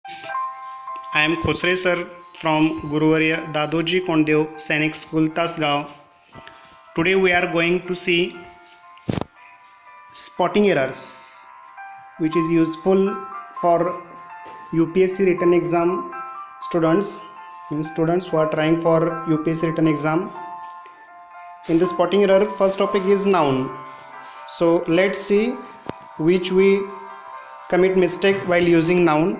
I am Khosre sir from Guruvarya Dadoji Kondev Sainik School Tasgaon. Today we are going to see spotting errors, which is useful for UPSC written exam students, means students who are trying for UPSC written exam. In the spotting error, first topic is noun. So let's see which we commit mistake while using noun.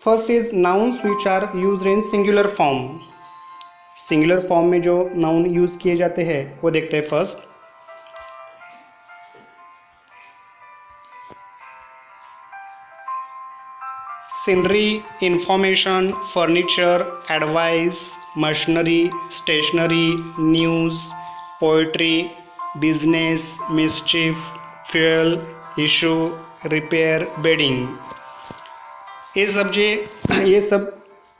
First is nouns which are use in singular form. Singular form में जो noun use किए जाते हैं वो देखते हैं. First scenery, information, furniture, advice, machinery, stationery, news, poetry, business, mischief, fuel, issue, repair, bedding. ये सब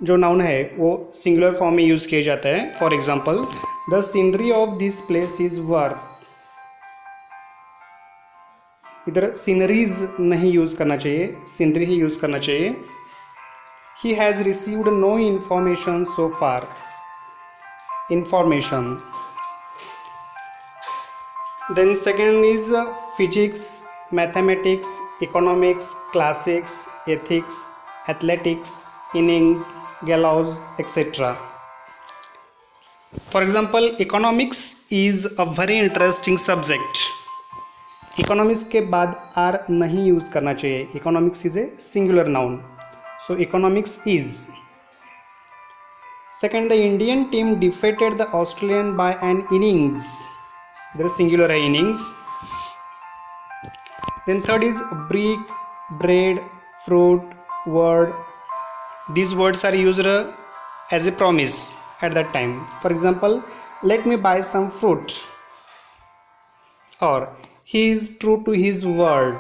जो नाउन है वो सिंगुलर फॉर्म में यूज़ किए जाता है. For example, the scenery of this place is worth. इधर सीनरीज नहीं यूज़ करना चाहिए, सीनरी ही यूज़ करना चाहिए. He has received no information so far. Information. Then second is physics, mathematics, economics, classics, ethics, athletics, innings, gallows, etc. For example, economics is a very interesting subject. Economics के बाद are नहीं use करना चाहिए. Economics is a singular noun. So economics is. Second, the Indian team defeated the Australian by an innings. इधर singular है innings. Then third is brick, bread, fruit, word. These words are used as a promise at that time. For example, let me buy some fruit, or he is true to his word.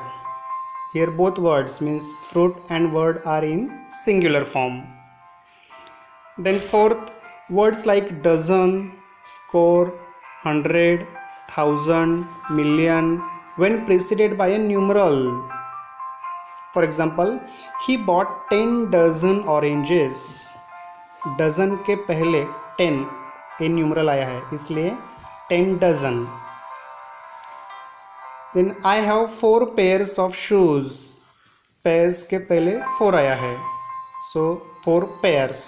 Here both words means fruit and word are in singular form. Then fourth, words like dozen, score, 100, 1000, million when preceded by a numeral. For example, he bought 10 dozen oranges. Dozen के पहले 10 ए numeral आया है, इसलिए 10 dozen. Then I have 4 pairs of shoes. Pairs के पहले 4 आया है, so 4 pairs.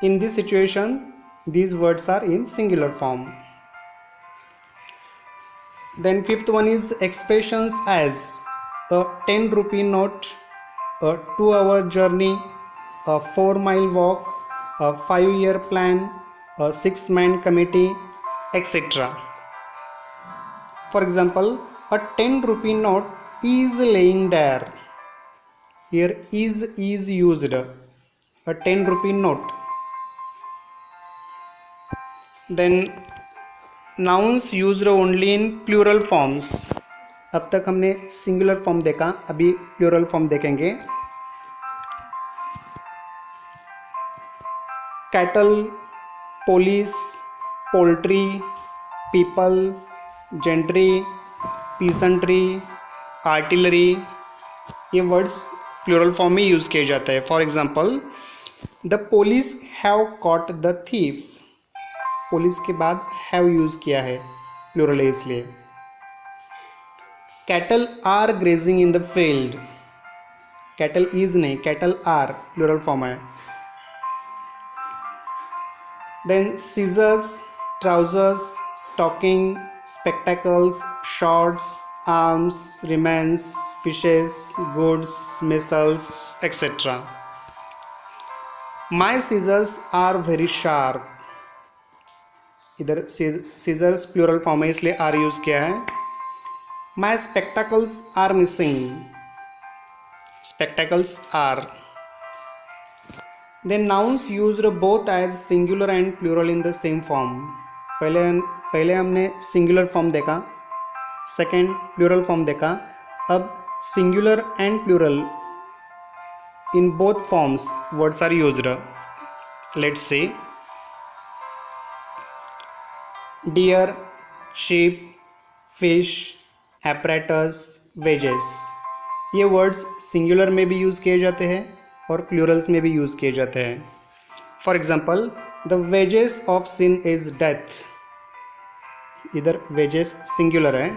In this situation, these words are in singular form. Then fifth one is expressions as a 10 rupee note, a 2-hour journey, a 4-mile walk, a 5-year plan, a 6-man committee, etc. For example, a 10 rupee note is laying there. Here is used. A 10 rupee note. Then nouns used only in plural forms. अब तक हमने singular form देखा, अभी plural form देखेंगे. Cattle, police, poultry, people, gentry, peasantry, artillery, ये words plural form में use किए जाते हैं. For example, the police have caught the thief. Police के बाद हैव यूज़ किया है, प्लूरल है इसलिए. Cattle are grazing in the field. Cattle is नहीं, cattle are plural form है. Then scissors, trousers, stocking, spectacles, shorts, arms, remains, fishes, goods, missiles, etc. My scissors are very sharp. इधर scissors plural form है इसलिए are use किया है. My spectacles are missing. Spectacles are. Then nouns used both as singular and plural in the same form. पहले हमने singular form देखा, second plural form देखा. अब singular and plural in both forms words are used. Let's see. Deer, sheep, fish, apparatus, wages. ये words singular में भी use किए जाते हैं और प्लूरल्स में भी यूज़ किए जाते हैं। For example, the wages of sin is death. इधर वेजेस सिंगुलर है।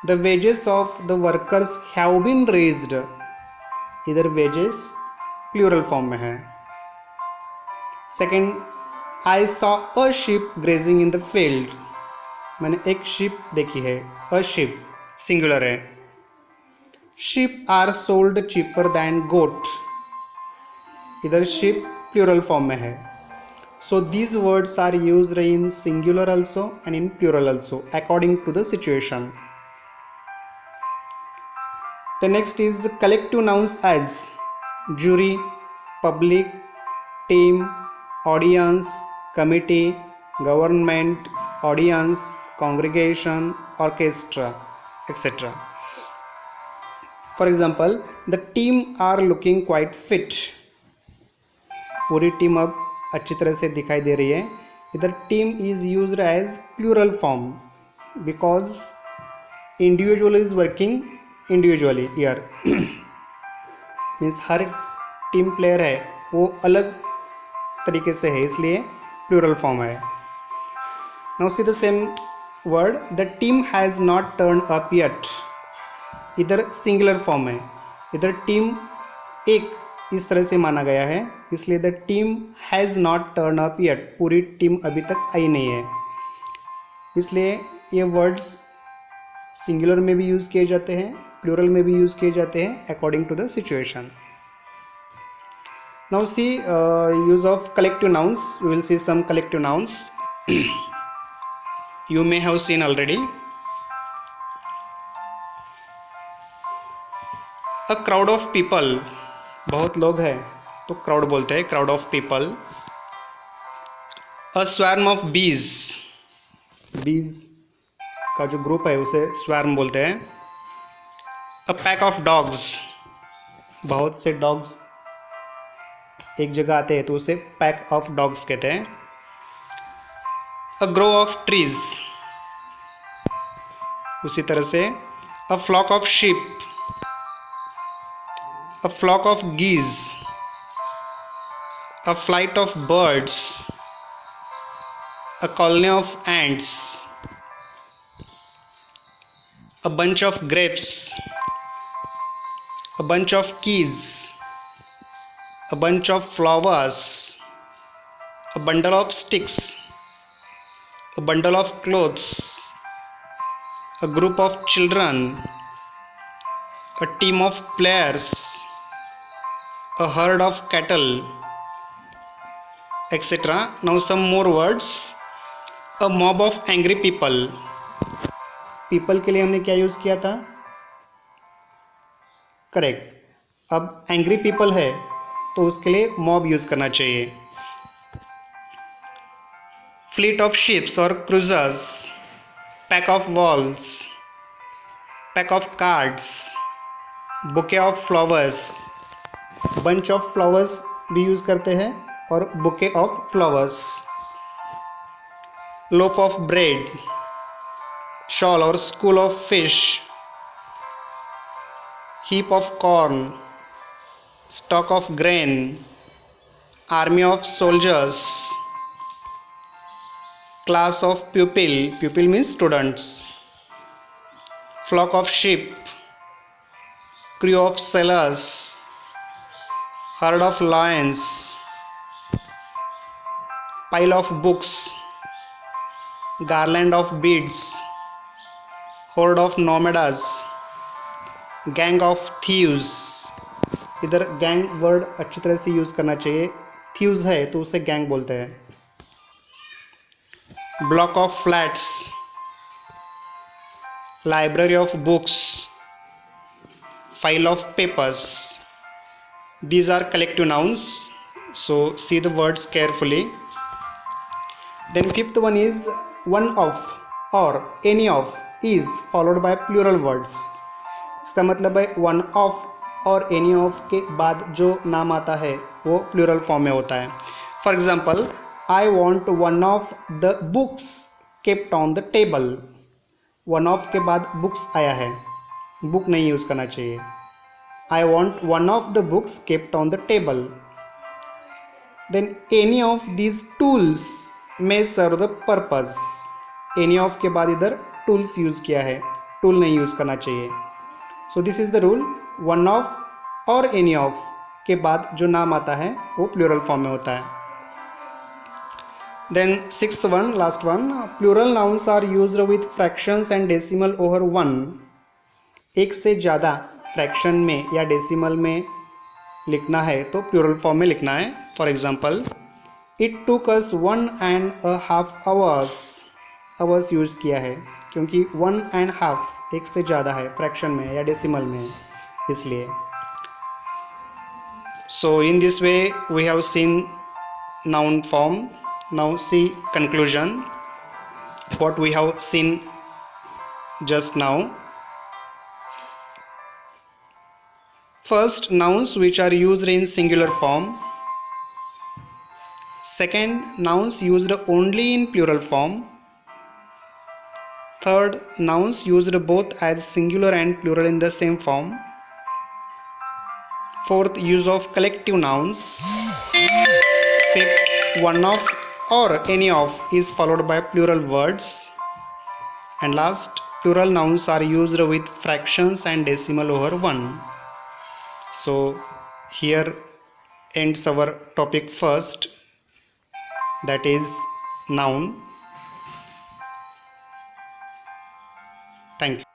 The wages of the workers have been raised. इधर वेजेस प्लूरल फॉर्म में है। Second, I saw a sheep grazing in the field. मैंने एक शिप देखी है। A sheep singular है। Sheep are sold cheaper than goat. इधर शिप प्लूरल फॉर्म में है। So these words are used in singular also and in plural also according to the situation. The next is collective nouns as jury, public, team, audience, committee, government, audience, congregation, orchestra, etc. For example, the team are looking quite fit. पूरी team अब अच्छी तरह से दिखाई दे रही है. इधर team is used as plural form because individual is working individually year means her team player है वो अलग तरीके से है, इसलिए प्लूरल फॉर्म है. Now see the same word, the team has not turn up yet. इधर सिंगुलर फॉर्म है. इधर टीम एक इस तरह से माना गया है, इसलिए the team has not turn up yet, पूरी टीम अभी तक आई नहीं है. इसलिए ये वर्ड्स सिंगुलर में भी यूज़ किए जाते हैं, प्लूरल में भी यूज़ किए जाते हैं according to the situation. Now see use of collective nouns. We will see some collective nouns. You may have seen already. A crowd of people, बहुत लोग हैं तो क्राउड बोलते हैं, crowd of people. A swarm of bees, bees का जो group है उसे स्वैर्म बोलते हैं. अ पैक ऑफ डॉग्स, बहुत से डॉग्स एक जगह आते हैं तो उसे पैक ऑफ डॉग्स कहते हैं. अ ग्रो ऑफ ट्रीज, उसी तरह से a flock of sheep, a flock of geese, a flight of birds, a colony of ants, a bunch of grapes, a bunch of keys, a bunch of flowers, a bundle of sticks, a bundle of clothes, a group of children, a team of players, a herd of cattle, etc. Now some more words. A mob of angry people. People के लिए हमने क्या use किया था? Correct. अब angry people है तो उसके लिए मॉब यूज़ करना चाहिए. फ्लीट ऑफ शिप्स और cruisers, pack of walls, pack of cards, bouquet of flowers. Bunch of flowers भी यूज़ करते हैं और bouquet of flowers. Loaf of bread, shawl or school of fish, heap of corn, stock of grain, army of soldiers, class of pupil, pupil means students, flock of sheep, crew of sailors, herd of lions, pile of books, garland of beads, horde of nomads, gang of thieves. इधर gang word अच्छी तरह से use करना चाहिए. Thieves है तो उसे gang बोलते हैं. Block of flats, library of books, file of papers. These are collective nouns, so see the words carefully. Then fifth one is one of or any of is followed by plural words. इसका मतलब है one of और any of के बाद जो नाम आता है वो प्लूरल फॉर्म में होता है. For example, I want one of the books kept on the table. One of के बाद बुक्स आया है, बुक नहीं यूज़ करना चाहिए. I want one of the books kept on the table. Then any of these tools may serve the purpose. Any of के बाद इधर tools यूज़ किया है, tool नहीं यूज़ करना चाहिए. So this is the rule. One of और any of के बाद जो नाम आता है वो प्लूरल फॉर्म में होता है. Then sixth one, last one, plural nouns are used with fractions and decimal over 1. एक से ज़्यादा फ्रैक्शन में या डेसिमल में लिखना है तो प्लूरल फॉर्म में लिखना है. For example, it took us 1.5 hours. Hours use किया है क्योंकि 1.5 एक से ज़्यादा है फ्रैक्शन में या डेसिमल में, इसलिए. So in this way we have seen noun form. Now see conclusion, what we have seen just now. First, nouns which are used in singular form. Second, nouns used only in plural form. Third, nouns used both as singular and plural in the same form. Fourth, use of collective nouns. Fifth, one of or any of is followed by plural words. And last, plural nouns are used with fractions and decimal over 1. So here ends our topic first, that is noun. Thank you.